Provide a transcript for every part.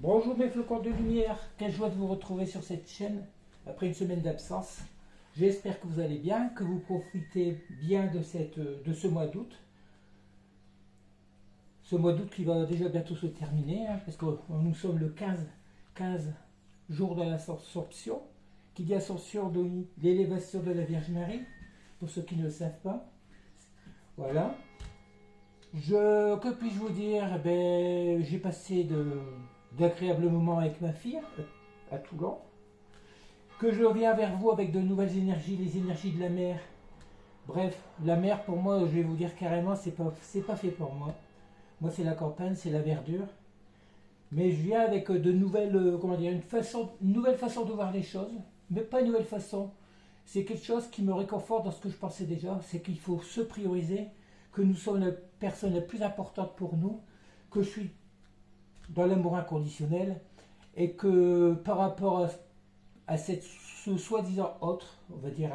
Bonjour mes flocons de lumière, quelle joie de vous retrouver sur cette chaîne après une semaine d'absence. J'espère que vous allez bien, que vous profitez bien de ce mois d'août. Ce mois d'août qui va déjà bientôt se terminer, parce que nous sommes le 15 jours de l'Ascension, qui dit Ascension de l'élévation de la Vierge Marie, pour ceux qui ne le savent pas. Voilà. Que puis-je vous dire? J'ai passé d'agréables moments avec ma fille à Toulon. Que je reviens vers vous avec de nouvelles énergies, les énergies de la mer. Bref, la mer pour moi, je vais vous dire carrément, c'est pas fait pour moi. Moi c'est la campagne, c'est la verdure. Mais je viens avec de nouvelles, une nouvelle façon de voir les choses. Mais pas une nouvelle façon. C'est quelque chose qui me réconforte dans ce que je pensais déjà. C'est qu'il faut se prioriser, que nous sommes la personne la plus importante pour nous, que je suis dans l'amour inconditionnel et que par rapport à ce soi-disant autre, on va dire,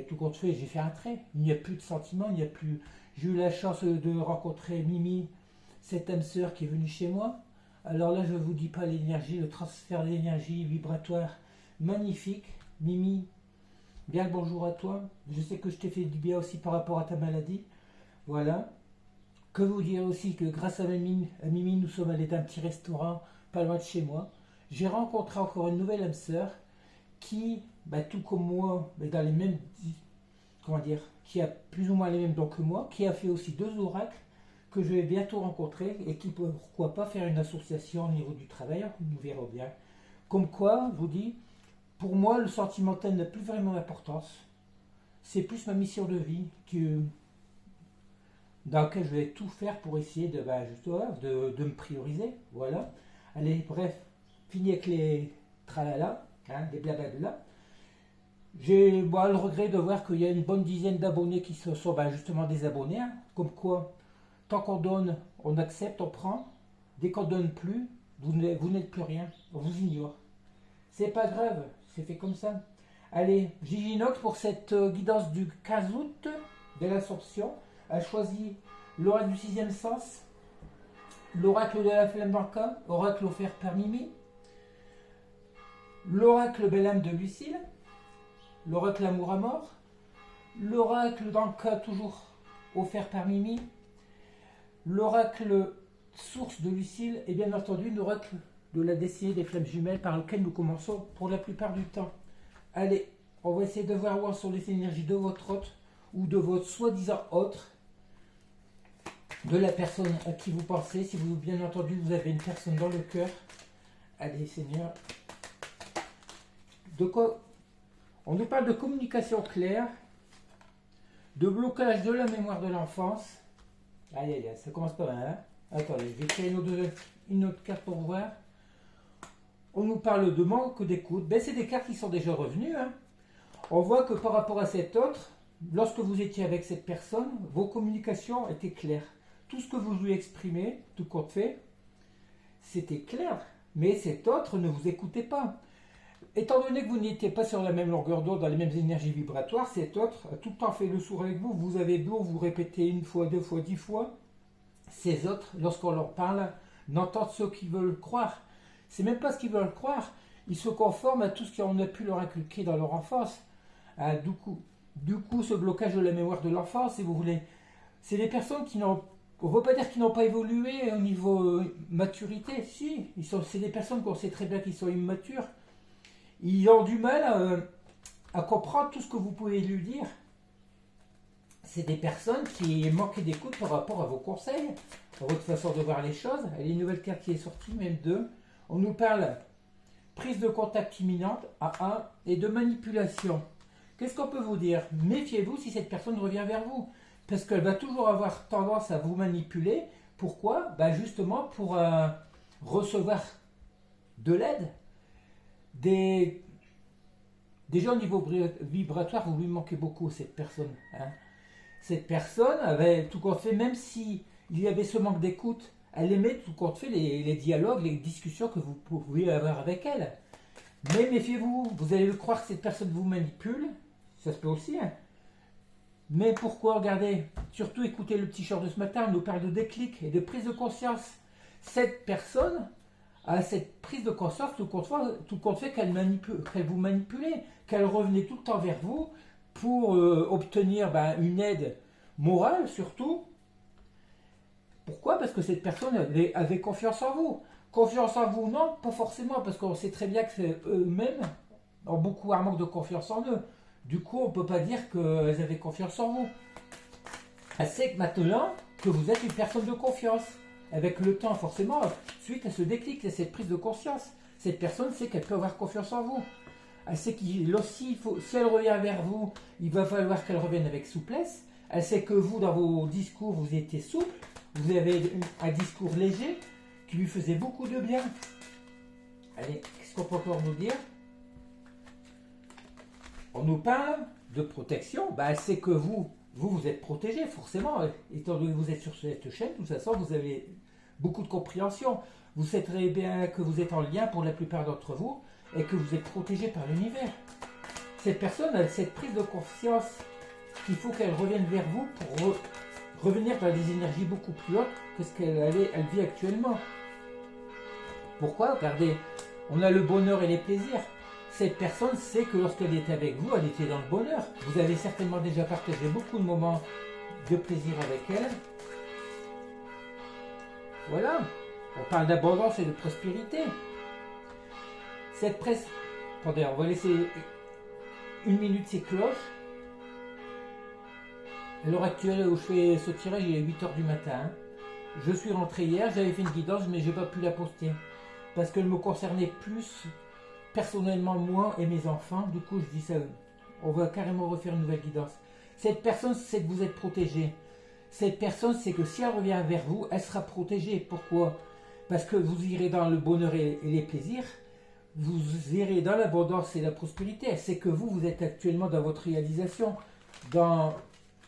tout compte fait, j'ai fait un trait. Il n'y a plus de sentiments, il n'y a plus. J'ai eu la chance de rencontrer Mimi, cette âme sœur qui est venue chez moi. Alors là, je ne vous dis pas l'énergie, le transfert d'énergie vibratoire magnifique. Mimi, bien le bonjour à toi. Je sais que je t'ai fait du bien aussi par rapport à ta maladie. Voilà. Que vous dire aussi que grâce à Mimi, nous sommes allés d'un petit restaurant pas loin de chez moi. J'ai rencontré encore une nouvelle âme sœur qui, tout comme moi, dans les mêmes, qui a plus ou moins les mêmes dons que moi, qui a fait aussi 2 oracles que je vais bientôt rencontrer et qui peut, pourquoi pas, faire une association au niveau du travail, nous verrons bien. Comme quoi, je vous dis, pour moi, le sentimental n'a plus vraiment d'importance. C'est plus ma mission de vie dans laquelle je vais tout faire pour essayer de me prioriser. Voilà. Allez, bref, fini avec les tralala, les blablabla. J'ai le regret de voir qu'il y a une bonne dizaine d'abonnés qui sont justement des abonnés. Comme quoi, tant qu'on donne, on accepte, on prend. Dès qu'on ne donne plus, vous n'êtes plus rien. On vous ignore. C'est pas grave, c'est fait comme ça. Allez, Gigi Nox pour cette guidance du 15 août de l'Assomption a choisi l'oracle du 6e sens, l'oracle de la flamme d'Anka, oracle offert par Mimi, l'oracle belle âme de Lucille, l'oracle amour à mort, l'oracle d'Anka toujours offert par Mimi, l'oracle source de Lucille et bien entendu l'oracle de la destinée des flammes jumelles par lequel nous commençons pour la plupart du temps. Allez, on va essayer de voir où sont les énergies de votre hôte ou de votre soi-disant autre, de la personne à qui vous pensez. Si vous, bien entendu, vous avez une personne dans le cœur. Allez, Seigneur. De quoi? On nous parle de communication claire, de blocage de la mémoire de l'enfance. Aïe, aïe, aïe, ça commence pas mal, hein? Attendez, je vais créer une autre carte pour voir. On nous parle de manque d'écoute. C'est des cartes qui sont déjà revenues, hein. On voit que par rapport à cet autre, lorsque vous étiez avec cette personne, vos communications étaient claires. Tout ce que vous lui exprimez, tout compte fait, c'était clair. Mais cet autre ne vous écoutait pas. Étant donné que vous n'étiez pas sur la même longueur d'onde, dans les mêmes énergies vibratoires, cet autre a tout le temps fait le sourd avec vous. Vous avez beau vous répéter 1 fois, 2 fois, 10 fois. Ces autres, lorsqu'on leur parle, n'entendent ce qu'ils veulent croire. C'est même pas ce qu'ils veulent croire. Ils se conforment à tout ce qu'on a pu leur inculquer dans leur enfance. Du coup, ce blocage de la mémoire de l'enfance, si vous voulez, c'est des personnes qui n'ont, on ne veut pas dire qu'ils n'ont pas évolué au niveau maturité. Si, c'est des personnes qu'on sait très bien qu'ils sont immatures. Ils ont du mal à comprendre tout ce que vous pouvez lui dire. C'est des personnes qui manquent d'écoute par rapport à vos conseils, à votre façon de voir les choses. Il y a une nouvelle carte qui est sortie, même 2. On nous parle prise de contact imminente, AA, et de manipulation. Qu'est-ce qu'on peut vous dire? Méfiez-vous si cette personne revient vers vous. Parce qu'elle va toujours avoir tendance à vous manipuler. Pourquoi? Justement pour recevoir de l'aide. Déjà au niveau vibratoire, vous lui manquez beaucoup, cette personne. Hein. Cette personne avait tout compte fait, même s'il y avait ce manque d'écoute, elle aimait tout compte fait les dialogues, les discussions que vous pouviez avoir avec elle. Mais méfiez-vous, vous allez le croire que cette personne vous manipule, ça se peut aussi. Hein. Mais pourquoi? Regardez, surtout écoutez le petit chant de ce matin, on nous parle de déclic et de prise de conscience. Cette personne a cette prise de conscience, tout compte fait qu'elle vous manipulait, qu'elle revenait tout le temps vers vous pour obtenir une aide morale surtout. Pourquoi? Parce que cette personne avait confiance en vous. Confiance en vous, non, pas forcément, parce qu'on sait très bien que eux-mêmes ont beaucoup un manque de confiance en eux. Du coup, on ne peut pas dire qu'elles avaient confiance en vous. Elle sait que maintenant que vous êtes une personne de confiance. Avec le temps, forcément, suite à ce déclic, à cette prise de conscience, cette personne sait qu'elle peut avoir confiance en vous. Elle sait si elle revient vers vous, il va falloir qu'elle revienne avec souplesse. Elle sait que vous, dans vos discours, vous étiez souple. Vous avez un discours léger qui lui faisait beaucoup de bien. Allez, qu'est-ce qu'on peut encore nous dire? On nous parle de protection. Elle sait que vous êtes protégé, forcément. Étant donné que vous êtes sur cette chaîne, de toute façon, vous avez beaucoup de compréhension. Vous savez très bien que vous êtes en lien pour la plupart d'entre vous et que vous êtes protégé par l'univers. Cette personne a cette prise de conscience qu'il faut qu'elle revienne vers vous pour revenir dans des énergies beaucoup plus hautes que ce qu'elle vit actuellement. Pourquoi? Regardez, on a le bonheur et les plaisirs. Cette personne sait que lorsqu'elle était avec vous, elle était dans le bonheur. Vous avez certainement déjà partagé beaucoup de moments de plaisir avec elle. Voilà, on parle d'abondance et de prospérité. Cette presse... Attendez, on va laisser une minute ces cloches. À l'heure actuelle où je fais ce tirage, il est 8h du matin. Je suis rentré hier, j'avais fait une guidance, mais je n'ai pas pu la poster. Parce qu'elle me concernait plus, personnellement, moi et mes enfants. Du coup, je dis ça, on va carrément refaire une nouvelle guidance. Cette personne sait que vous êtes protégé. Cette personne sait que si elle revient vers vous, elle sera protégée. Pourquoi? Parce que vous irez dans le bonheur et les plaisirs. Vous irez dans l'abondance et la prospérité. Elle sait que vous êtes actuellement dans votre réalisation. Dans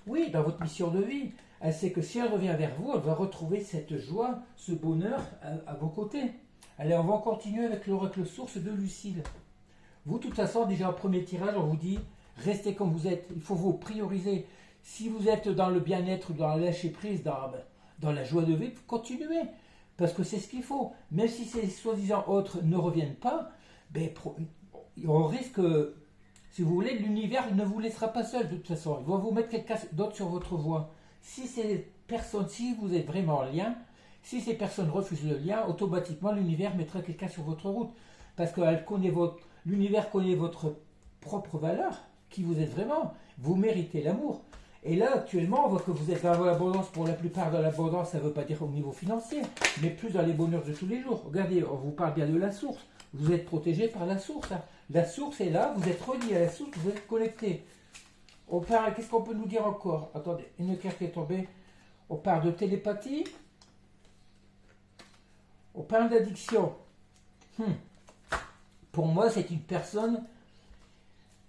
votre mission de vie. Elle sait que si elle revient vers vous, elle va retrouver cette joie, ce bonheur à vos côtés. Allez, on va continuer avec l'oracle source de Lucille. Vous, de toute façon, déjà au premier tirage, on vous dit, restez comme vous êtes. Il faut vous prioriser. Si vous êtes dans le bien-être, dans la lâcher-prise, dans la joie de vivre, continuez. Parce que c'est ce qu'il faut. Même si ces soi-disant autres ne reviennent pas, on risque, si vous voulez, l'univers ne vous laissera pas seul de toute façon. Il va vous mettre quelqu'un d'autre sur votre voie. Si ces personnes, si vous êtes vraiment en lien, si ces personnes refusent le lien, automatiquement l'univers mettra quelqu'un sur votre route. Parce que l'univers connaît votre propre valeur, qui vous êtes vraiment. Vous méritez l'amour. Et là, actuellement, on voit que vous êtes dans l'abondance. Pour la plupart de l'abondance, ça ne veut pas dire au niveau financier, mais plus dans les bonheurs de tous les jours. Regardez, on vous parle bien de la source. Vous êtes protégé par la source. Hein. La source est là, vous êtes relié à la source, vous êtes connecté. On parle, qu'est-ce qu'on peut nous dire encore? Attendez, une carte est tombée. On parle de télépathie. On parle d'addiction. Pour moi, c'est une personne,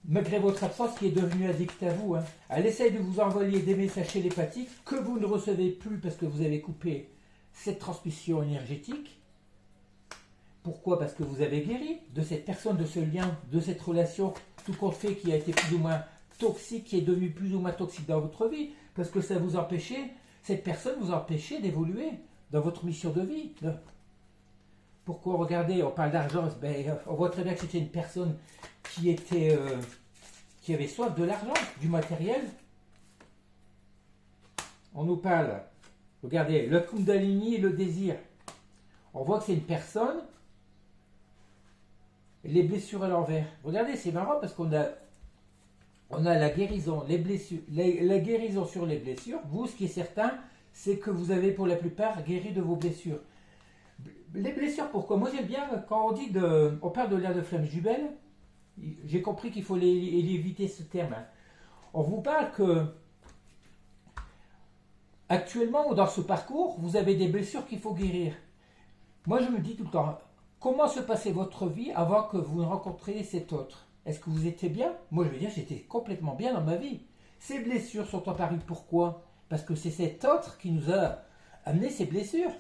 malgré votre absence, qui est devenue addict à vous. Hein. Elle essaye de vous envoyer des messages télépathiques que vous ne recevez plus parce que vous avez coupé cette transmission énergétique. Pourquoi? Parce que vous avez guéri de cette personne, de ce lien, de cette relation, tout compte fait, qui a été plus ou moins toxique, qui est devenu plus ou moins toxique dans votre vie, parce que ça vous empêchait, cette personne vous empêchait d'évoluer dans votre mission de vie. Pourquoi? Regardez, on parle d'argent, on voit très bien que c'était une personne qui avait soif de l'argent, du matériel. On nous parle, regardez, le Kundalini et le désir. On voit que c'est une personne, les blessures à l'envers. Regardez, c'est marrant parce qu'on a la guérison, les blessures, la guérison sur les blessures. Vous, ce qui est certain, c'est que vous avez pour la plupart guéri de vos blessures. Les blessures, pourquoi? Moi, j'aime bien quand on parle de l'air de flamme jumelle. J'ai compris qu'il faut éviter ce terme. Hein. On vous parle que actuellement, dans ce parcours, vous avez des blessures qu'il faut guérir. Moi, je me dis tout le temps, comment se passait votre vie avant que vous ne rencontriez cet autre? Est-ce que vous étiez bien? Moi, je veux dire, j'étais complètement bien dans ma vie. Ces blessures sont apparues pourquoi? Parce que c'est cet autre qui nous a amené ces blessures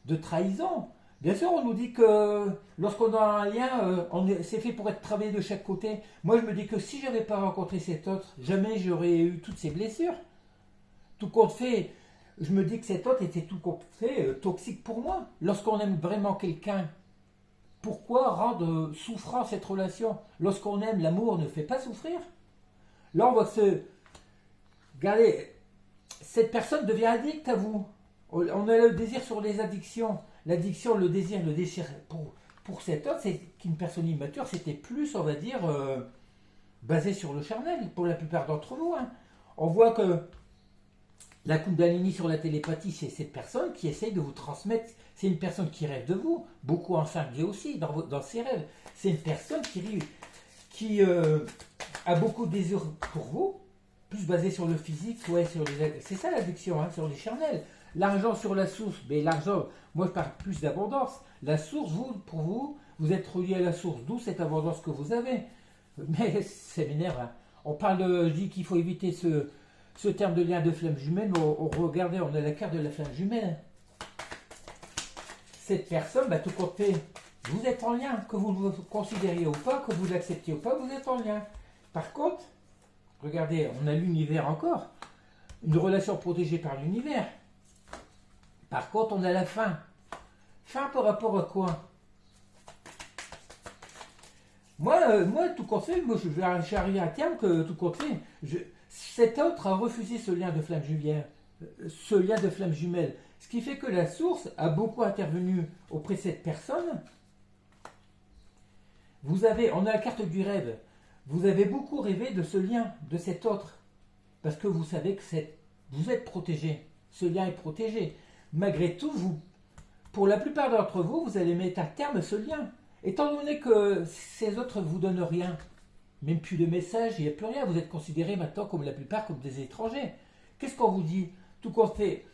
de trahison. Bien sûr, on nous dit que lorsqu'on a un lien, c'est fait pour être travaillé de chaque côté. Moi, je me dis que si je n'avais pas rencontré cet autre, jamais j'aurais eu toutes ces blessures. Tout compte fait, je me dis que cet autre était tout complet toxique pour moi. Lorsqu'on aime vraiment quelqu'un, pourquoi rendre souffrant cette relation? Lorsqu'on aime, l'amour ne fait pas souffrir. Là, on voit que regardez, cette personne devient addict à vous. On a le désir sur les addictions. L'addiction, le désir pour cet autre, c'est qu'une personne immature, c'était plus, on va dire, basé sur le charnel, pour la plupart d'entre vous. Hein. On voit que la Kundalini sur la télépathie, c'est cette personne qui essaye de vous transmettre. C'est une personne qui rêve de vous, beaucoup en 5D aussi, dans ses rêves. C'est une personne qui a beaucoup de désir pour vous, plus basé sur le physique, ouais, c'est ça l'addiction, hein, sur les charnels. L'argent sur la source, mais l'argent, moi je parle plus d'abondance. La source, pour vous, vous êtes relié à la source, d'où cette abondance que vous avez. Mais ça m'énerve. Hein. Je dis qu'il faut éviter ce terme de lien de flamme jumelle, mais regardez, on a la carte de la flamme jumelle. Cette personne, tout compte fait, vous êtes en lien, que vous le considériez ou pas, que vous l'acceptiez ou pas, vous êtes en lien. Par contre, regardez, on a l'univers encore, une relation protégée par l'univers. Par contre, on a la fin. Fin par rapport à quoi? Moi, tout compte fait, j'arrive à terme que tout compte fait, cet autre a refusé ce lien de flamme jumelle, ce qui fait que la source a beaucoup intervenu auprès de cette personne. On a la carte du rêve. Vous avez beaucoup rêvé de ce lien, de cet autre, parce que vous savez que vous êtes protégé. Ce lien est protégé. Malgré tout, pour la plupart d'entre vous, vous allez mettre à terme ce lien. Étant donné que ces autres ne vous donnent rien, même plus de messages, il n'y a plus rien, vous êtes considérés maintenant comme la plupart comme des étrangers. Qu'est-ce qu'on vous dit? Tout compte fait,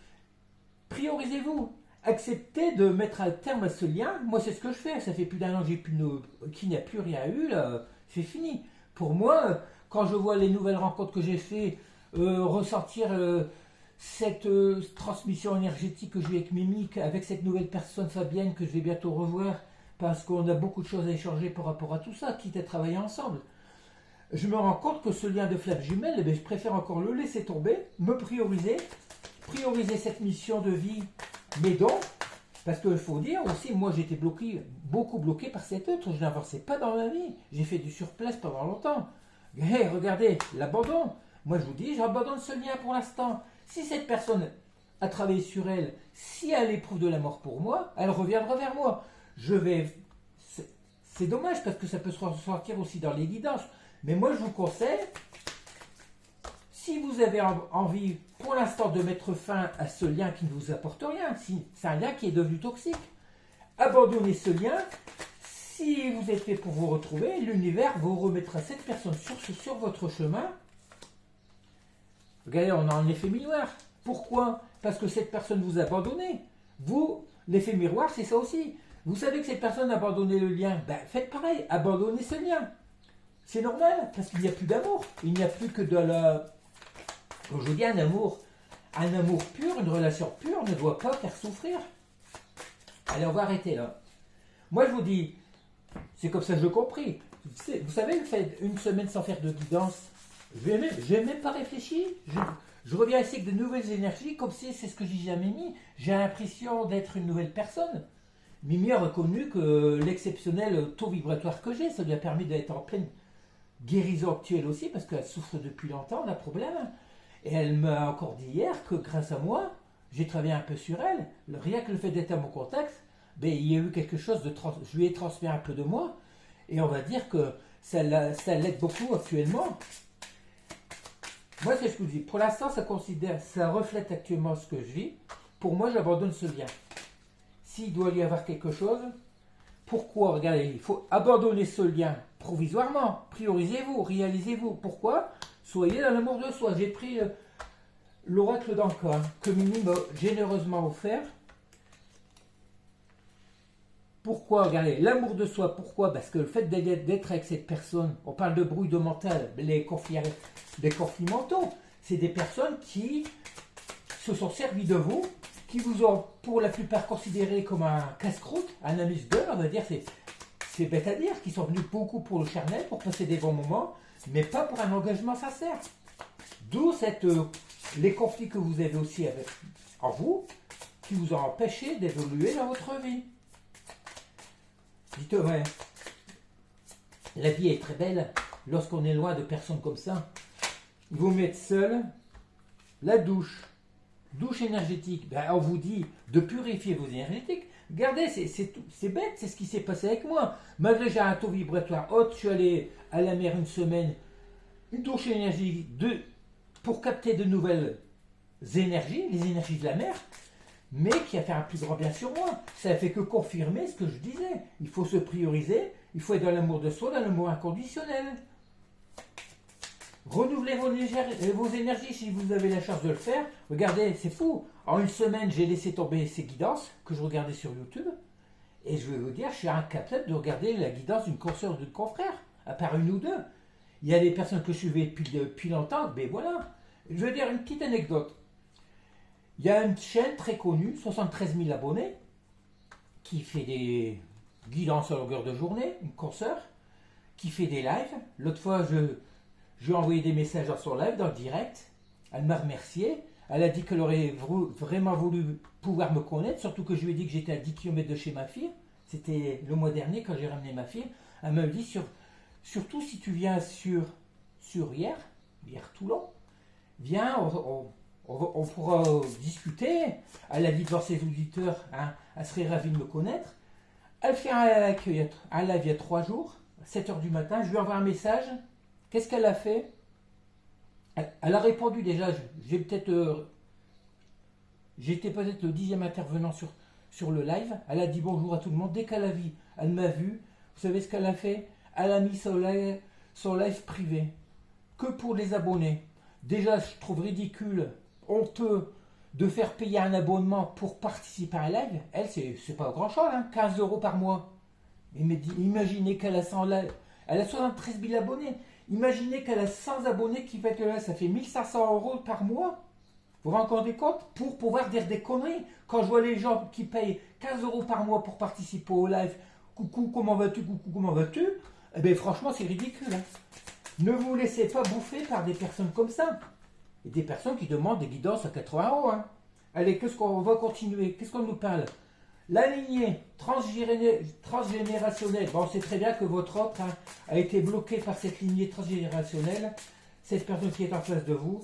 priorisez-vous. Acceptez de mettre un terme à ce lien. Moi, c'est ce que je fais. Ça fait plus d'un an qu'il n'y a plus rien eu, là, c'est fini. Pour moi, quand je vois les nouvelles rencontres que j'ai fait, ressortir cette transmission énergétique que j'ai avec Mimique, avec cette nouvelle personne Fabienne que je vais bientôt revoir, parce qu'on a beaucoup de choses à échanger par rapport à tout ça, quitte à travailler ensemble. Je me rends compte que ce lien de flamme jumelle, je préfère encore le laisser tomber, me prioriser cette mission de vie, mes dons, parce qu'il faut dire aussi, moi j'étais beaucoup bloqué par cet autre, je n'avançais pas dans ma vie, j'ai fait du surplace pendant longtemps. Hey, regardez, l'abandon. Moi je vous dis, j'abandonne ce lien pour l'instant. Si cette personne a travaillé sur elle, si elle éprouve de la mort pour moi, elle reviendra vers moi. C'est dommage parce que ça peut se ressortir aussi dans les guidances. Mais moi, je vous conseille, si vous avez envie, pour l'instant, de mettre fin à ce lien qui ne vous apporte rien, si c'est un lien qui est devenu toxique, abandonnez ce lien. Si vous êtes fait pour vous retrouver, l'univers vous remettra cette personne sur votre chemin. Regardez, on a un effet miroir. Pourquoi? Parce que cette personne vous a abandonné. Vous, l'effet miroir, c'est ça aussi. Vous savez que cette personne a abandonné le lien. Faites pareil, abandonnez ce lien. C'est normal, parce qu'il n'y a plus d'amour. Il n'y a plus que de la... Quand je dis un amour pur, une relation pure ne doit pas faire souffrir. Allez, on va arrêter là. Moi, je vous dis, c'est comme ça que je l'ai compris. Vous savez, le fait une semaine sans faire de guidance, je n'ai même pas réfléchi. Je reviens ici avec de nouvelles énergies, comme si c'est ce que j'ai jamais mis. J'ai l'impression d'être une nouvelle personne. Mimi a reconnu que l'exceptionnel taux vibratoire que j'ai, ça lui a permis d'être en pleine guérison actuelle aussi, parce qu'elle souffre depuis longtemps d'un problème. Et elle m'a encore dit hier que grâce à moi, j'ai travaillé un peu sur elle. Rien que le fait d'être à mon contact, il y a eu quelque chose de... Je lui ai transmis un peu de moi. Et on va dire que ça l'aide beaucoup actuellement. Moi, c'est ce que je dis. Pour l'instant, ça reflète actuellement ce que je vis. Pour moi, j'abandonne ce lien. S'il doit y avoir quelque chose, pourquoi? Regardez, il faut abandonner ce lien provisoirement. Priorisez-vous, réalisez-vous. Pourquoi? Soyez dans l'amour de soi. J'ai pris l'oracle d'Anka que Mimi m'a généreusement offert. Pourquoi? Regardez, l'amour de soi. Pourquoi? Parce que le fait d'être avec cette personne, on parle de bruit de mental, les conflits mentaux, c'est des personnes qui se sont servis de vous, qui vous ont pour la plupart considéré comme un casse-croûte, un amuse-gueule, on va dire, c'est bête à dire, qui sont venus beaucoup pour le charnel, pour passer des bons moments, mais pas pour un engagement sincère. D'où les conflits que vous avez aussi en vous qui vous a empêché d'évoluer dans votre vie. Dites ouais, la vie est très belle lorsqu'on est loin de personnes comme ça. Ils vous mettent seul. La douche énergétique, ben, on vous dit de purifier vos énergétiques. Regardez, c'est bête, c'est ce qui s'est passé avec moi. Malgré que j'ai un taux vibratoire haut, je suis allé à la mer une semaine, une douche énergétique pour capter de nouvelles énergies, les énergies de la mer, mais qui a fait un plus grand bien sur moi. Ça a fait que confirmer ce que je disais. Il faut se prioriser, il faut être dans l'amour de soi, dans l'amour inconditionnel. Renouvelez vos énergies si vous avez la chance de le faire. Regardez, c'est fou. En une semaine, j'ai laissé tomber ces guidances que je regardais sur YouTube. Et je vais vous dire, je suis incapable de regarder la guidance d'une consoeur ou d'une confrère, à part une ou deux. Il y a des personnes que je suivais depuis longtemps, mais voilà. Je vais dire une petite anecdote. Il y a une chaîne très connue, 73 000 abonnés, qui fait des guidances à longueur de journée, une consoeur, qui fait des lives. L'autre fois, je lui ai envoyé des messages dans son live, dans le direct. Elle m'a remercié. Elle a dit qu'elle aurait vraiment voulu pouvoir me connaître, surtout que je lui ai dit que j'étais à 10 km de chez ma fille. C'était le mois dernier quand j'ai ramené ma fille. Elle m'a dit, surtout si tu viens sur hier Toulon, viens, on pourra discuter. Elle a dit devant ses auditeurs, hein, elle serait ravie de me connaître. Elle fait un live il y a 3 jours, à 7 h du matin. Je lui envoie un message. Qu'est-ce qu'elle a fait? Elle a répondu déjà. J'étais peut-être le 10e intervenant sur le live. Elle a dit bonjour à tout le monde. Dès qu'elle a vu, elle m'a vu. Vous savez ce qu'elle a fait? Elle a mis son live privé. Que pour les abonnés. Déjà, je trouve ridicule, honteux, de faire payer un abonnement pour participer à un live. Elle, c'est pas grand-chose, hein, 15 € par mois. Imaginez qu'elle a 100 lives. Elle a 73 000 abonnés. Imaginez qu'elle a 100 abonnés qui fait que là, ça fait 1500 € par mois. Vous vous rendez compte? Pour pouvoir dire des conneries. Quand je vois les gens qui payent 15 € par mois pour participer au live, coucou, comment vas-tu, coucou, comment vas-tu? Eh bien, franchement, c'est ridicule. Hein. Ne vous laissez pas bouffer par des personnes comme ça. Et des personnes qui demandent des guidances à 80 €. Hein. Allez, qu'est-ce qu'on va continuer? Qu'est-ce qu'on nous parle? La lignée transgénérationnelle. Bon, on sait très bien que votre autre a été bloqué par cette lignée transgénérationnelle. Cette personne qui est en face de vous,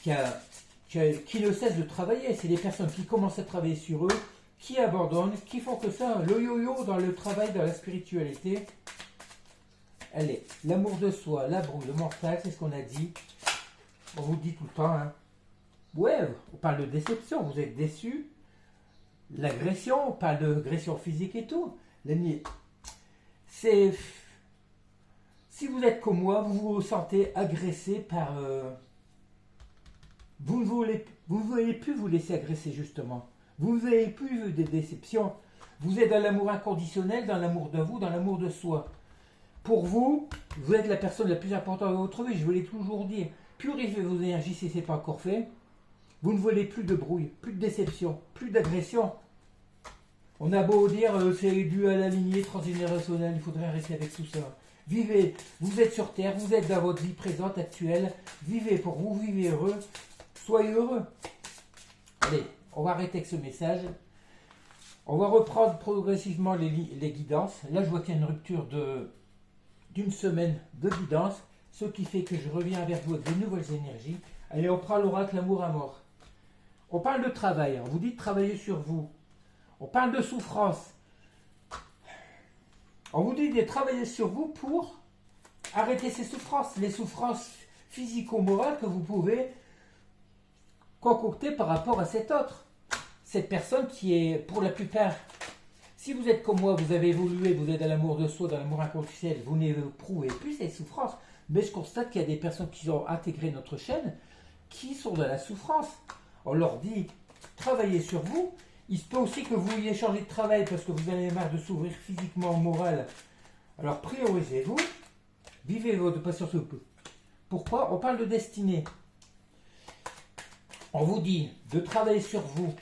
qui ne cesse de travailler. C'est des personnes qui commencent à travailler sur eux, qui abandonnent, qui font que ça. Le yo-yo dans le travail, dans la spiritualité. Allez, l'amour de soi, la brouille, le mental, c'est ce qu'on a dit. On vous dit tout le temps. Hein. Ouais, on parle de déception. Vous êtes déçus. L'agression, on parle d'agression physique et tout. C'est... Si vous êtes comme moi, vous vous sentez agressé par... Vous ne voulez plus vous laisser agresser, justement. Vous n'avez plus des déceptions. Vous êtes dans l'amour inconditionnel, dans l'amour de vous, dans l'amour de soi. Pour vous, vous êtes la personne la plus importante de votre vie, je vous l'ai toujours dit. Purifiez vos énergies si ce n'est pas encore fait. Vous ne voulez plus de brouille, plus de déception, plus d'agression. On a beau dire c'est dû à la lignée transgénérationnelle, il faudrait arrêter avec tout ça. Vivez, vous êtes sur Terre, vous êtes dans votre vie présente, actuelle. Vivez pour vous, vivez heureux, soyez heureux. Allez, on va arrêter avec ce message. On va reprendre progressivement les guidances. Là, je vois qu'il y a une rupture d'une semaine de guidance, ce qui fait que je reviens vers vous avec de nouvelles énergies. Allez, on prend l'oracle Amour à mort. On parle de travail, on vous dit de travailler sur vous. On parle de souffrance. On vous dit de travailler sur vous pour arrêter ces souffrances, les souffrances physico-morales que vous pouvez concocter par rapport à cet autre. Cette personne qui est, pour la plupart, si vous êtes comme moi, vous avez évolué, vous êtes dans l'amour de soi, dans l'amour inconditionnel, vous n'éprouvez plus ces souffrances. Mais je constate qu'il y a des personnes qui ont intégré notre chaîne, qui sont dans la souffrance. On leur dit, travaillez sur vous. Il se peut aussi que vous ayez changé de travail parce que vous en avez marre de s'ouvrir physiquement, moral. Alors priorisez-vous, vivez votre patience. Pourquoi? On parle de destinée. On vous dit de travailler sur vous,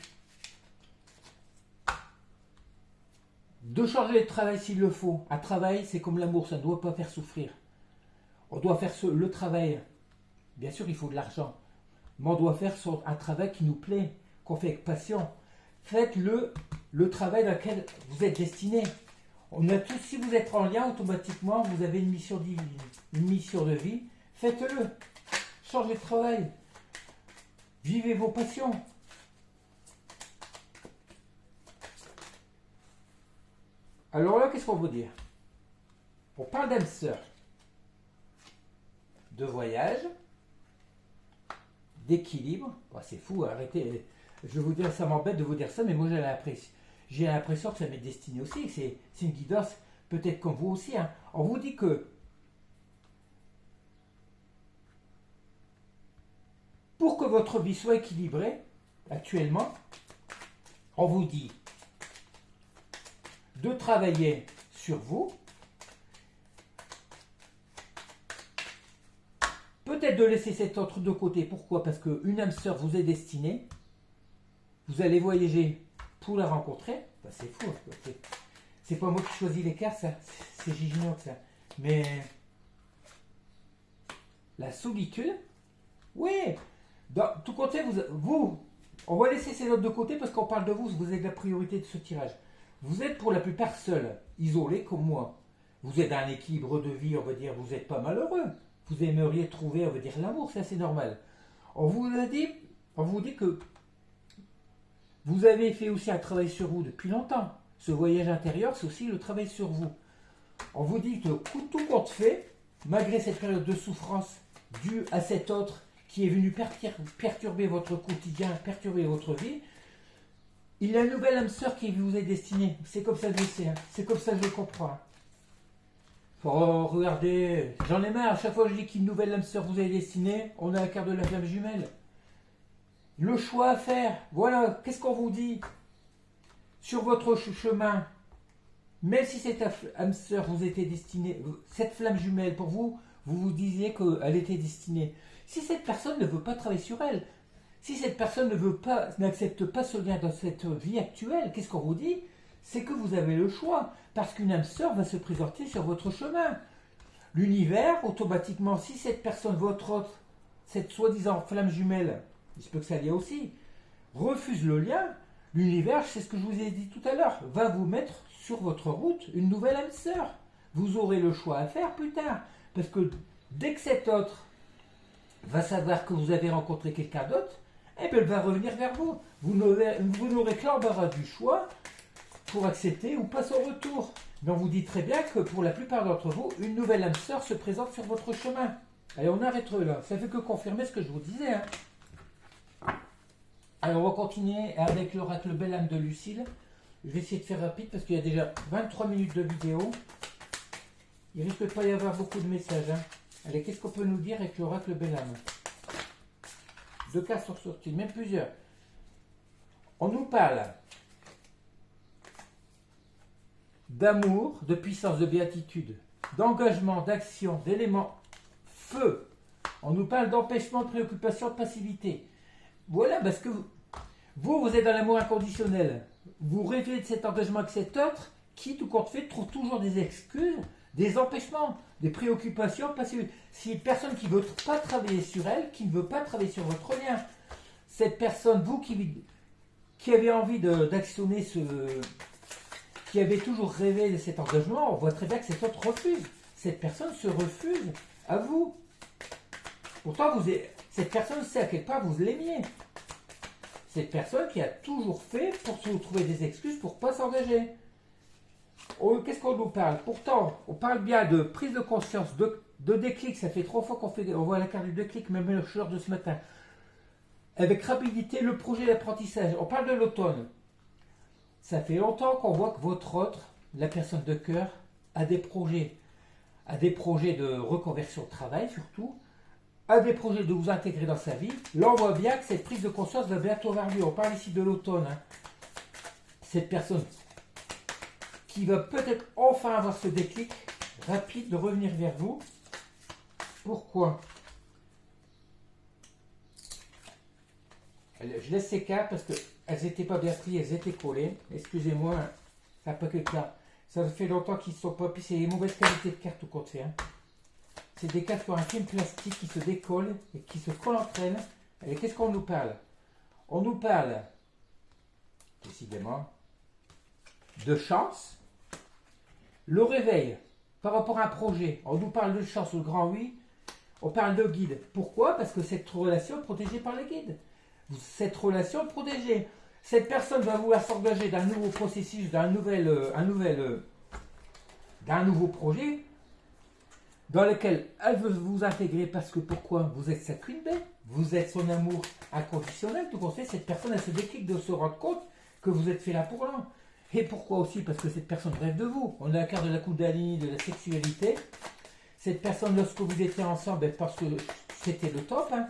de changer de travail s'il le faut. Un travail, c'est comme l'amour, ça ne doit pas faire souffrir. On doit faire le travail. Bien sûr, il faut de l'argent. mais on doit faire un travail qui nous plaît, qu'on fait avec passion. Faites le travail dans lequel vous êtes destiné. On a tous, si vous êtes en lien, automatiquement, vous avez une mission divine, une mission de vie. Faites-le. Changez de travail. Vivez vos passions. Alors là, qu'est-ce qu'on veut dire? On parle d'âme sœur, de voyage, d'équilibre. Oh, c'est fou, arrêtez. Je vais vous dire, ça m'embête de vous dire ça, mais moi j'ai l'impression que ça m'est destiné aussi. C'est une guidance, peut-être comme vous aussi. Hein. On vous dit que pour que votre vie soit équilibrée, actuellement, on vous dit de travailler sur vous, peut-être de laisser cet autre de côté. Pourquoi? Parce qu'une âme sœur vous est destinée. Vous allez voyager pour la rencontrer. Ben, c'est fou. C'est pas moi qui choisis les cartes, ça. C'est Giginox, ça. Mais la solitude, oui. Dans tout côté, vous, on va laisser ces autres de côté parce qu'on parle de vous. Vous êtes la priorité de ce tirage. Vous êtes pour la plupart seul, isolé comme moi. Vous êtes dans un équilibre de vie, on va dire. Vous n'êtes pas malheureux. Vous aimeriez trouver, on va dire, l'amour, ça c'est normal. On vous dit que vous avez fait aussi un travail sur vous depuis longtemps. Ce voyage intérieur, c'est aussi le travail sur vous. On vous dit que tout compte fait, malgré cette période de souffrance due à cet autre qui est venu perturber votre quotidien, perturber votre vie, il y a une nouvelle âme sœur qui vous est destinée. C'est comme ça que je sais, hein. C'est comme ça que je le comprends. Oh, regardez, j'en ai marre, à chaque fois que je dis qu'une nouvelle âme sœur vous est destinée, on a la carte de la flamme jumelle. Le choix à faire, voilà, qu'est-ce qu'on vous dit? Sur votre chemin, même si cette âme sœur vous était destinée, cette flamme jumelle pour vous, vous vous disiez qu'elle était destinée. Si cette personne ne veut pas travailler sur elle, si cette personne n'accepte pas ce lien dans cette vie actuelle, qu'est-ce qu'on vous dit? C'est que vous avez le choix, parce qu'une âme sœur va se présenter sur votre chemin. L'univers, automatiquement, si cette personne, votre autre, cette soi-disant flamme jumelle, il se peut que ça l'ait aussi, refuse le lien, l'univers, c'est ce que je vous ai dit tout à l'heure, va vous mettre sur votre route une nouvelle âme sœur. Vous aurez le choix à faire plus tard, parce que dès que cet autre va savoir que vous avez rencontré quelqu'un d'autre, eh bien, elle va revenir vers vous. Vous n'aurez que l'embarras du choix pour accepter ou pas son retour. Mais on vous dit très bien que pour la plupart d'entre vous, une nouvelle âme sœur se présente sur votre chemin. Allez, on arrête là. Ça fait que confirmer ce que je vous disais. Hein. Alors, on va continuer avec l'oracle Belle Âme de Lucille. Je vais essayer de faire rapide parce qu'il y a déjà 23 minutes de vidéo. Il risque de pas y avoir beaucoup de messages. Hein. Allez, qu'est-ce qu'on peut nous dire avec l'oracle Belle Âme? 2 cartes sont sorties, même plusieurs. On nous parle d'amour, de puissance, de béatitude, d'engagement, d'action, d'éléments feu. On nous parle d'empêchement, de préoccupation, de passivité. Voilà, parce que vous êtes dans l'amour inconditionnel. Vous rêvez de cet engagement avec cet autre qui, tout compte fait, trouve toujours des excuses, des empêchements, des préoccupations passives. Si une personne qui ne veut pas travailler sur elle, qui ne veut pas travailler sur votre lien, cette personne, vous qui avez envie d'actionner qui avait toujours rêvé de cet engagement, on voit très bien que cet autre refuse. Cette personne se refuse à vous. Pourtant, cette personne sait à quel point vous l'aimiez. Cette personne qui a toujours fait pour se trouver des excuses pour ne pas s'engager. Oh, qu'est-ce qu'on nous parle? Pourtant, on parle bien de prise de conscience, de déclic. Ça fait 3 fois on voit la carte du déclic, même le jour de ce matin. Avec rapidité, le projet d'apprentissage. On parle de l'automne. Ça fait longtemps qu'on voit que votre autre, la personne de cœur, a des projets de reconversion de travail surtout, a des projets de vous intégrer dans sa vie. Là, on voit bien que cette prise de conscience va bientôt avoir lieu. On parle ici de l'automne. Hein. Cette personne qui va peut-être enfin avoir ce déclic rapide de revenir vers vous. Pourquoi? Je laisse ces cartes parce qu'elles n'étaient pas bien prises, elles étaient collées. Excusez-moi, ça n'a pas que ça. Ça fait longtemps qu'ils ne sont pas. Puis c'est les mauvaises qualités de cartes tout compte fait. Hein. C'est des cartes sur un film plastique qui se décollent et qui se collent entre elles. Et qu'est-ce qu'on nous parle? On nous parle, décidément, de chance. Le réveil, par rapport à un projet, on nous parle de chance, le grand oui. On parle de guide. Pourquoi? Parce que cette relation est protégée par les guides. Cette relation est protégée. Cette personne va vouloir s'engager d'un nouveau processus, d'un nouveau projet dans lequel elle veut vous intégrer parce que pourquoi? Vous êtes sa queen bee, vous êtes son amour inconditionnel, tout compte fait, cette personne elle se déclique de se rendre compte que vous êtes fait là pour l'un. Et pourquoi aussi? Parce que cette personne rêve de vous. On a la carte de la Kundalini, de la sexualité. Cette personne, lorsque vous étiez ensemble, parce que c'était le top, hein,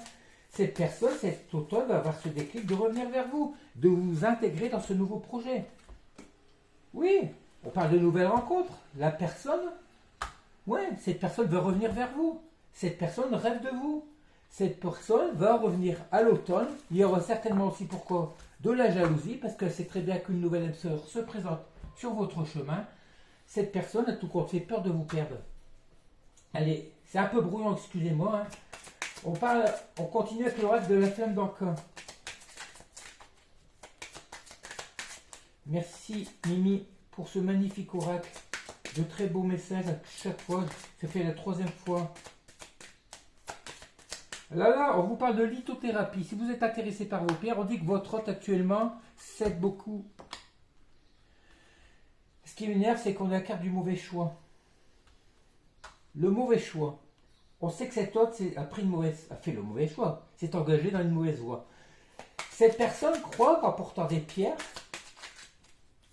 cette personne, cet automne, va avoir ce déclic de revenir vers vous, de vous intégrer dans ce nouveau projet. Oui, on parle de nouvelles rencontres. La personne, ouais, cette personne veut revenir vers vous. Cette personne rêve de vous. Cette personne va revenir à l'automne. Il y aura certainement aussi pourquoi de la jalousie, parce qu'elle sait très bien qu'une nouvelle âme sœur se présente sur votre chemin. Cette personne a tout compte fait peur de vous perdre. Allez, c'est un peu brouillon, excusez-moi. Hein. On continue avec l'oracle de la flamme d'Ancan. Merci Mimi pour ce magnifique oracle. De très beaux messages à chaque fois. Ça fait la 3e fois. Là, on vous parle de lithothérapie. Si vous êtes intéressé par vos pierres, on dit que votre hôte actuellement s'aide beaucoup. Ce qui m'énerve, c'est qu'on a la carte du mauvais choix. Le mauvais choix. On sait que cet hôte a fait le mauvais choix. S'est engagé dans une mauvaise voie. Cette personne croit qu'en portant des pierres,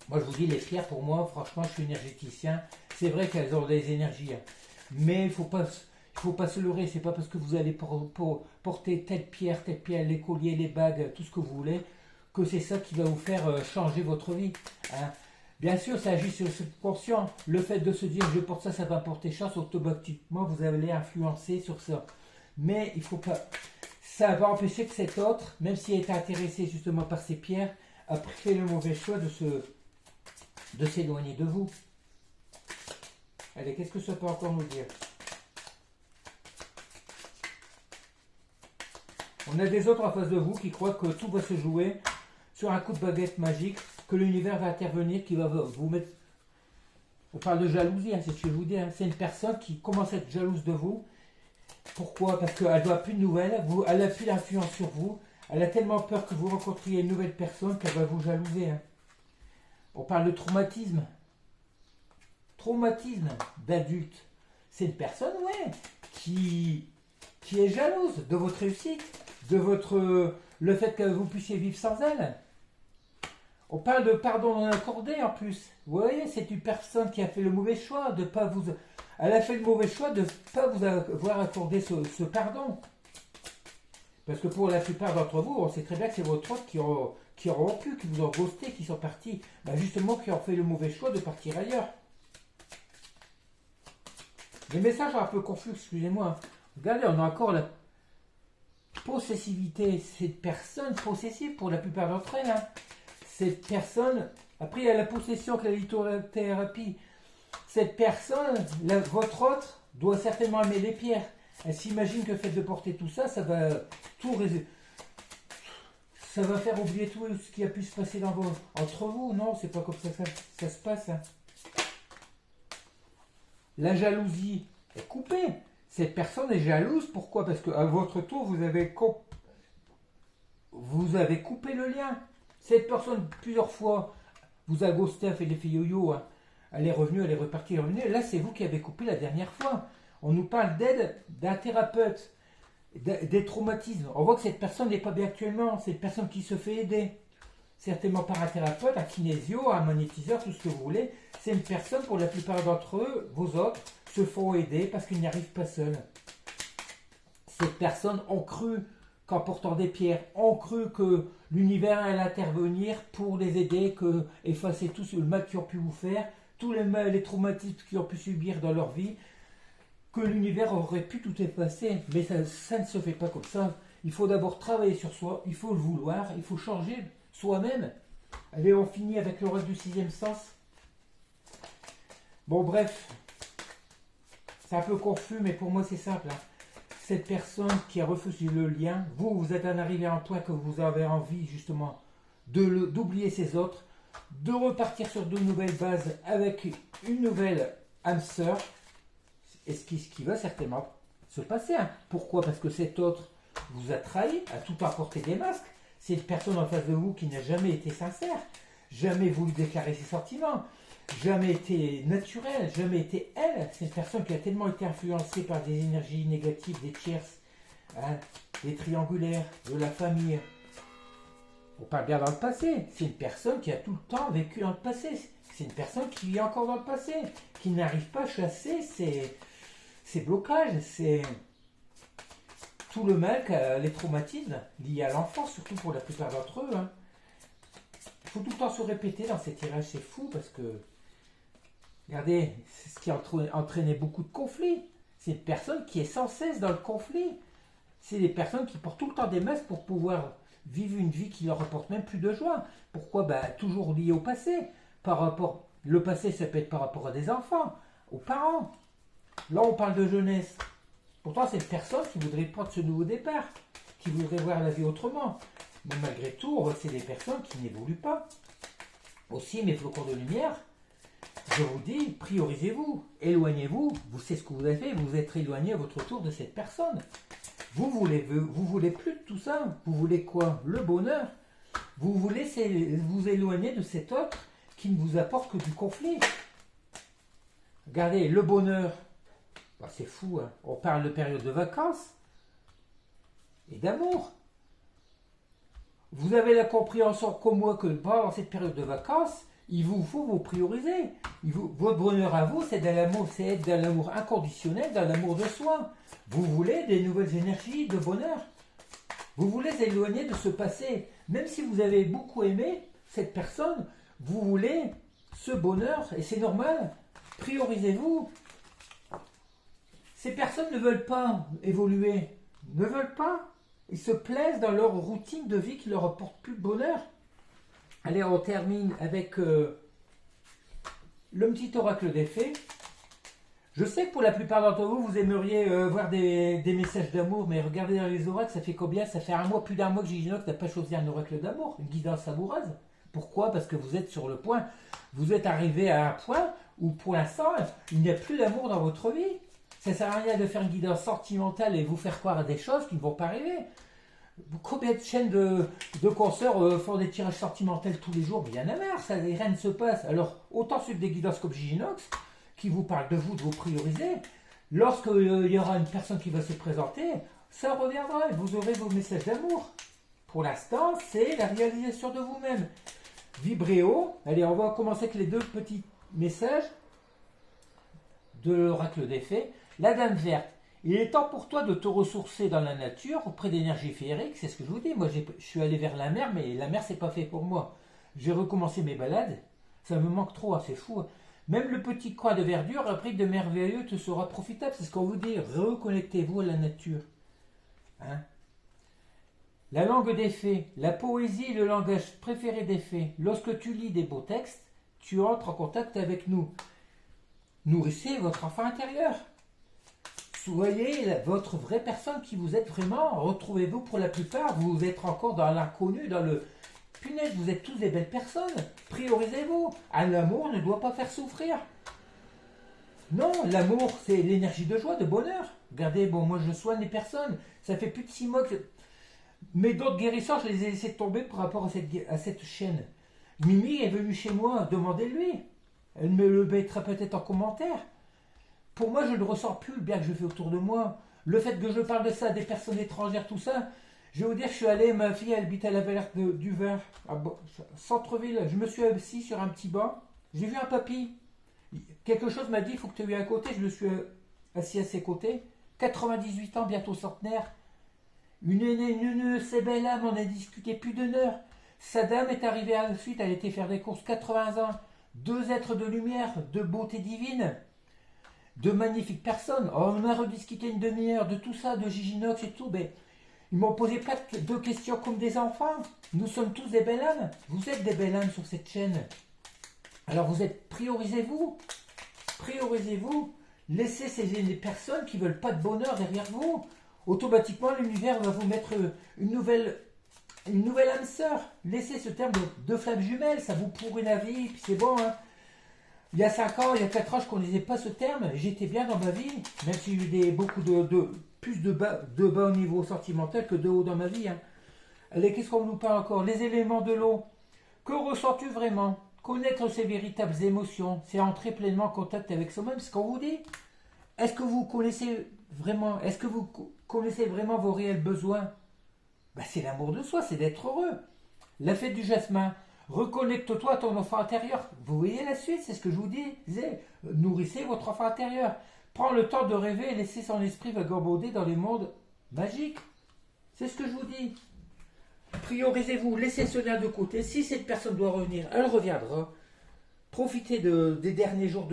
moi je vous dis les pierres pour moi, franchement je suis énergéticien, c'est vrai qu'elles ont des énergies. Mais il ne faut pas se leurrer, c'est pas parce que vous allez porter telle pierre, les colliers, les bagues, tout ce que vous voulez, que c'est ça qui va vous faire changer votre vie. Hein. Bien sûr, ça agit sur le subconscient. Le fait de se dire je porte ça, ça va porter chance, automatiquement vous allez influencer sur ça. Mais il faut pas. Ça va empêcher que cet autre, même s'il est intéressé justement par ces pierres, a fait le mauvais choix de s'éloigner de vous. Allez, qu'est-ce que ça peut encore nous dire? On a des autres en face de vous qui croient que tout va se jouer sur un coup de baguette magique, que l'univers va intervenir, qui va vous mettre... On parle de jalousie, hein, c'est ce que je vous dis. Hein. C'est une personne qui commence à être jalouse de vous. Pourquoi? Parce qu'elle ne doit plus de nouvelles, elle n'a plus d'influence sur vous. Elle a tellement peur que vous rencontriez une nouvelle personne qu'elle va vous jalouser. Hein. On parle de traumatisme. Traumatisme d'adulte. C'est une personne, ouais, qui est jalouse de votre réussite, de le fait que vous puissiez vivre sans elle. On parle de pardon non accordé en plus. Vous voyez, c'est une personne qui a fait le mauvais choix de pas vous... Elle a fait le mauvais choix de ne pas vous avoir accordé ce pardon. Parce que pour la plupart d'entre vous, on sait très bien que c'est votre autre qui ont rompu, qui vous ont ghosté, qui sont partis. Ben justement, qui ont fait le mauvais choix de partir ailleurs. Les messages sont un peu confus, excusez-moi. Regardez, on a encore la possessivité. Cette personne possessive pour la plupart d'entre elles. Hein. Cette personne, après il y a la possession que la lithothérapie. Cette personne, votre autre, doit certainement aimer les pierres. Elle s'imagine que le fait de porter tout ça, ça va faire oublier tout ce qui a pu se passer entre vous. Non, c'est pas comme ça se passe. Hein. La jalousie est coupée. Cette personne est jalouse. Pourquoi? Parce qu'à votre tour, vous avez coupé le lien. Cette personne, plusieurs fois, vous a ghosté, a fait l'effet yo-yo. Hein. Elle est revenue, elle est repartie, elle est revenue. Là, c'est vous qui avez coupé la dernière fois. On nous parle d'aide d'un thérapeute, des traumatismes. On voit que cette personne n'est pas bien actuellement. C'est une personne qui se fait aider. Certainement par un thérapeute, un kinésio, un magnétiseur, tout ce que vous voulez. C'est une personne, pour la plupart d'entre eux, vos autres, se font aider parce qu'ils n'y arrivent pas seuls. Ces personnes ont cru qu'en portant des pierres, ont cru que l'univers allait intervenir pour les aider, que effacer tout le mal qu'ils ont pu vous faire, tous les traumatismes qu'ils ont pu subir dans leur vie, que l'univers aurait pu tout effacer. Mais ça ne se fait pas comme ça. Il faut d'abord travailler sur soi, il faut le vouloir, il faut changer soi-même. Allez, on finit avec le reste du 6e sens. Bon, bref, c'est un peu confus, mais pour moi c'est simple. Hein. cette personne qui a refusé le lien, vous êtes en arrivé à un point que vous avez envie justement d'oublier ces autres, de repartir sur de nouvelles bases avec une nouvelle âme sœur, et ce qui va certainement se passer. Hein. Pourquoi? Parce que cet autre vous a trahi, a tout le temps porté des masques. C'est une personne en face de vous qui n'a jamais été sincère, jamais voulu déclarer ses sentiments, jamais été naturelle, jamais été elle. C'est une personne qui a tellement été influencée par des énergies négatives, des tierces, hein, des triangulaires, de la famille. On parle bien dans le passé. C'est une personne qui a tout le temps vécu dans le passé. C'est une personne qui vit encore dans le passé, qui n'arrive pas à chasser ses blocages, tout le mal, les traumatismes liés à l'enfance, surtout pour la plupart d'entre eux. Hein. Il faut tout le temps se répéter dans ces tirages, c'est fou parce que, regardez, c'est ce qui a entraîné beaucoup de conflits. C'est une personne qui est sans cesse dans le conflit. C'est des personnes qui portent tout le temps des masques pour pouvoir vivre une vie qui leur apporte même plus de joie. Pourquoi? Toujours lié au passé. Le passé, ça peut être par rapport à des enfants, aux parents. Là, on parle de jeunesse. Pourtant, c'est une personne qui voudrait prendre ce nouveau départ, qui voudrait voir la vie autrement. Mais malgré tout, c'est des personnes qui n'évoluent pas. Aussi, mes flocons de lumière, je vous dis, priorisez-vous, éloignez-vous. Vous savez ce que vous avez fait, vous êtes éloigné à votre tour de cette personne. Vous voulez plus de tout ça. Vous voulez quoi? Le bonheur. Vous voulez vous éloigner de cet autre qui ne vous apporte que du conflit. Regardez, le bonheur, c'est fou, hein. On parle de période de vacances et d'amour. Vous avez la compréhension comme moi que pendant cette période de vacances, il vous faut vous prioriser. Votre bonheur à vous, c'est dans l'amour, c'est être dans l'amour inconditionnel, dans l'amour de soi. Vous voulez des nouvelles énergies de bonheur. Vous voulez éloigner de ce passé. Même si vous avez beaucoup aimé cette personne, vous voulez ce bonheur, et c'est normal. Priorisez-vous. Ces personnes ne veulent pas évoluer, ne veulent pas. Ils se plaisent dans leur routine de vie qui ne leur apporte plus de bonheur. Allez, on termine avec le petit oracle des fées. Je sais que pour la plupart d'entre vous, vous aimeriez voir des messages d'amour, mais regardez dans les oracles, ça fait combien? Ça fait plus d'un mois que Giginox n'a pas choisi un oracle d'amour, une guidance amoureuse. Pourquoi? Parce que vous êtes sur le point. Vous êtes arrivé à un point où pour l'instant, il n'y a plus d'amour dans votre vie. Ça ne sert à rien de faire une guidance sentimentale et vous faire croire à des choses qui ne vont pas arriver. Combien de chaînes de consoeurs font des tirages sentimentaux tous les jours? Il y en a marre, ça, rien ne se passe. Alors, autant suivre des guidances comme Giginox, qui vous parlent de vous prioriser. Lorsqu'il y aura une personne qui va se présenter, ça reviendra et vous aurez vos messages d'amour. Pour l'instant, c'est la réalisation de vous-même. Vibrez haut. Allez, on va commencer avec les deux petits messages de l'oracle des fées. La Dame verte. Il est temps pour toi de te ressourcer dans la nature auprès d'énergie féerique. C'est ce que je vous dis. Moi, je suis allé vers la mer, mais la mer, c'est pas fait pour moi. J'ai recommencé mes balades. Ça me manque trop, hein, c'est fou. Même le petit coin de verdure, après de merveilleux, te sera profitable. C'est ce qu'on vous dit. Reconnectez-vous à la nature. Hein? La langue des fées. La poésie est le langage préféré des fées. Lorsque tu lis des beaux textes, tu entres en contact avec nous. Nourrissez votre enfant intérieur. Soyez votre vraie personne qui vous êtes vraiment. Retrouvez-vous pour la plupart. Vous êtes encore dans l'inconnu, dans le... Punaise, vous êtes tous des belles personnes. Priorisez-vous. L'amour ne doit pas faire souffrir. Non, l'amour, c'est l'énergie de joie, de bonheur. Regardez, bon, moi je soigne les personnes. Ça fait plus de 6 mois que... Mais d'autres guérisseurs, je les ai laissés tomber par rapport à cette chaîne. Mimi est venue chez moi, demandez-lui. Elle me le mettra peut-être en commentaire. Pour moi, je ne ressens plus le bien que je fais autour de moi. Le fait que je parle de ça à des personnes étrangères, tout ça, je vais vous dire, je suis allé, ma fille elle habite à la Valère du Var, à centre-ville. Je me suis assis sur un petit banc, j'ai vu un papy. Quelque chose m'a dit, il faut que tu aies à côté. Je me suis assis à ses côtés. 98 ans, bientôt centenaire. Une assez belle âme, on a discuté plus d'une heure. Sa dame est arrivée à la suite, elle était faire des courses, 80 ans. 2 êtres de lumière, de beauté divine. De magnifiques personnes. Oh, on a rediscuté une demi-heure de tout ça, de Giginox et tout. Mais ils m'ont posé plein de questions comme des enfants. Nous sommes tous des belles âmes. Vous êtes des belles âmes sur cette chaîne. Alors vous êtes, priorisez-vous. Priorisez-vous. Laissez ces personnes qui ne veulent pas de bonheur derrière vous. automatiquement l'univers va vous mettre une nouvelle âme sœur. Laissez ce terme de flamme jumelle, ça vous pourrit la vie, puis c'est bon. Hein. Il y a 5 ans, il y a 4 ans, je ne connaissais pas ce terme. J'étais bien dans ma vie, même s'il y a eu beaucoup plus de bas au niveau sentimental que de haut dans ma vie. Hein. Allez, qu'est-ce qu'on nous parle encore? Les éléments de l'eau. Que ressens-tu vraiment? Connaître ses véritables émotions, c'est entrer pleinement en contact avec soi-même. Ce qu'on vous dit. Est-ce que vous connaissez vraiment vos réels besoins? Ben, c'est l'amour de soi, c'est d'être heureux. La fête du jasmin. Reconnecte-toi à ton enfant intérieur. Vous voyez la suite, c'est ce que je vous disais. Nourrissez votre enfant intérieur. Prends le temps de rêver et laissez son esprit vagabonder dans les mondes magiques. C'est ce que je vous dis. Priorisez-vous, laissez ce lien de côté. Si cette personne doit revenir, elle reviendra. Profitez des derniers jours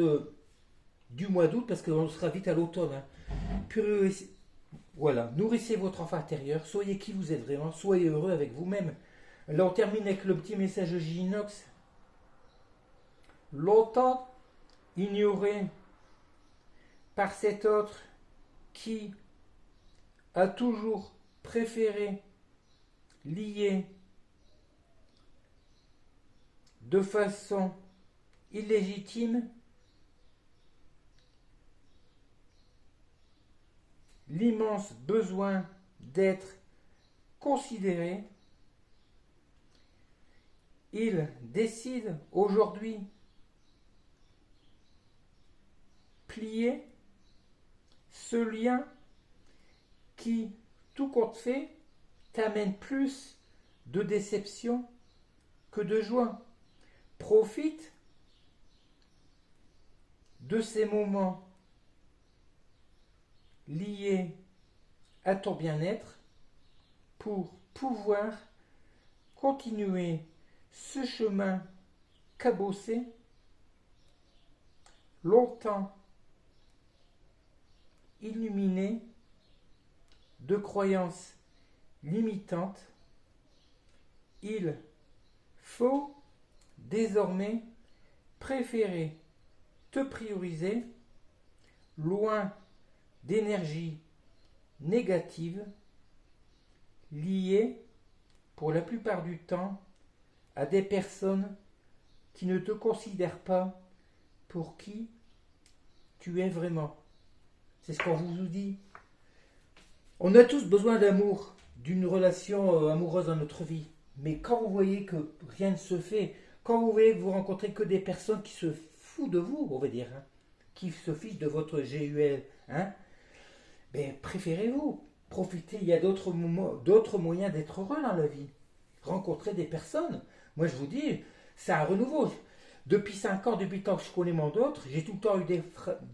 du mois d'août parce qu'on sera vite à l'automne. Hein. Voilà, nourrissez votre enfant intérieur. Soyez qui vous êtes vraiment. Soyez heureux avec vous-même. Là, on termine avec le petit message de Ginox. Longtemps ignoré par cet autre qui a toujours préféré lier de façon illégitime l'immense besoin d'être considéré. Il décide aujourd'hui plier ce lien qui, tout compte fait, t'amène plus de déception que de joie. Profite de ces moments liés à ton bien-être pour pouvoir continuer ce chemin cabossé longtemps illuminé de croyances limitantes. Il faut désormais préférer te prioriser loin d'énergie négative liée pour la plupart du temps à des personnes qui ne te considèrent pas pour qui tu es vraiment. C'est ce qu'on vous dit. On a tous besoin d'amour, d'une relation amoureuse dans notre vie. Mais quand vous voyez que rien ne se fait, quand vous voyez que vous rencontrez que des personnes qui se foutent de vous, on va dire, hein, qui se fichent de votre GUL, hein, ben, préférez-vous. Profitez, il y a d'autres moyens d'être heureux dans la vie. Rencontrer des personnes. Moi, je vous dis, c'est un renouveau. Depuis 5 ans, depuis le temps que je connais mon autre, j'ai tout le temps eu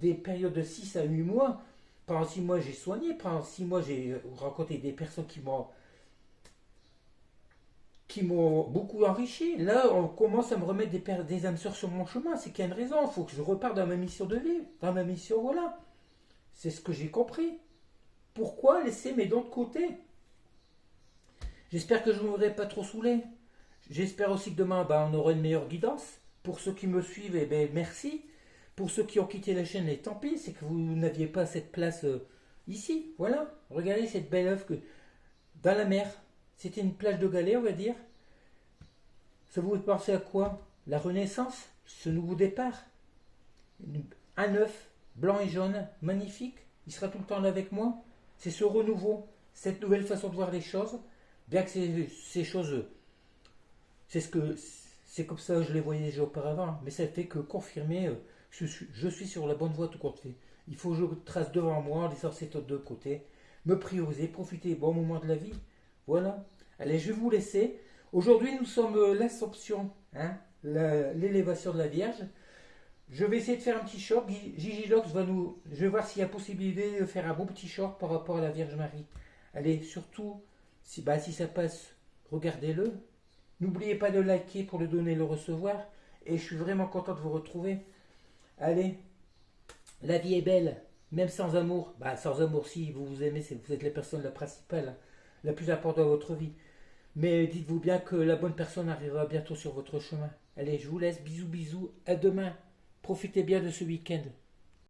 des périodes de 6 à 8 mois. Pendant 6 mois, j'ai soigné. Pendant 6 mois, j'ai rencontré des personnes qui m'ont beaucoup enrichi. Là, on commence à me remettre des âmes sœurs sur mon chemin. C'est qu'il y a une raison. Il faut que je reparte dans ma mission de vie. Dans ma mission, voilà. C'est ce que j'ai compris. Pourquoi laisser mes dons de côté? J'espère que je ne m'aurai pas trop saoulé. J'espère aussi que demain, on aura une meilleure guidance. Pour ceux qui me suivent, merci. Pour ceux qui ont quitté la chaîne, tant pis, c'est que vous n'aviez pas cette place ici. Voilà, regardez cette belle œuvre dans la mer. C'était une plage de galets, on va dire. Ça vous fait penser à quoi? La Renaissance, ce nouveau départ. Un œuf blanc et jaune, magnifique. Il sera tout le temps là avec moi. C'est ce renouveau, cette nouvelle façon de voir les choses. Bien que ces choses, c'est comme ça que je les voyais déjà auparavant. Mais ça fait que confirmer je suis sur la bonne voie tout compte fait. Il faut que je trace devant moi en laissant ces autres de côté. Me prioriser, profiter des bons moments de la vie. Voilà. Allez, je vais vous laisser. Aujourd'hui, nous sommes l'Assomption, hein, l'élévation de la Vierge. Je vais essayer de faire un petit short. Gigi Lox je vais voir s'il y a possibilité de faire un bon petit short par rapport à la Vierge Marie. Allez, surtout, si ça passe, regardez-le. N'oubliez pas de liker pour le donner et le recevoir. Et je suis vraiment content de vous retrouver. Allez, la vie est belle, même sans amour. Sans amour, si vous vous aimez, vous êtes la personne la principale, la plus importante dans votre vie. Mais dites-vous bien que la bonne personne arrivera bientôt sur votre chemin. Allez, je vous laisse, bisous, bisous, à demain. Profitez bien de ce week-end.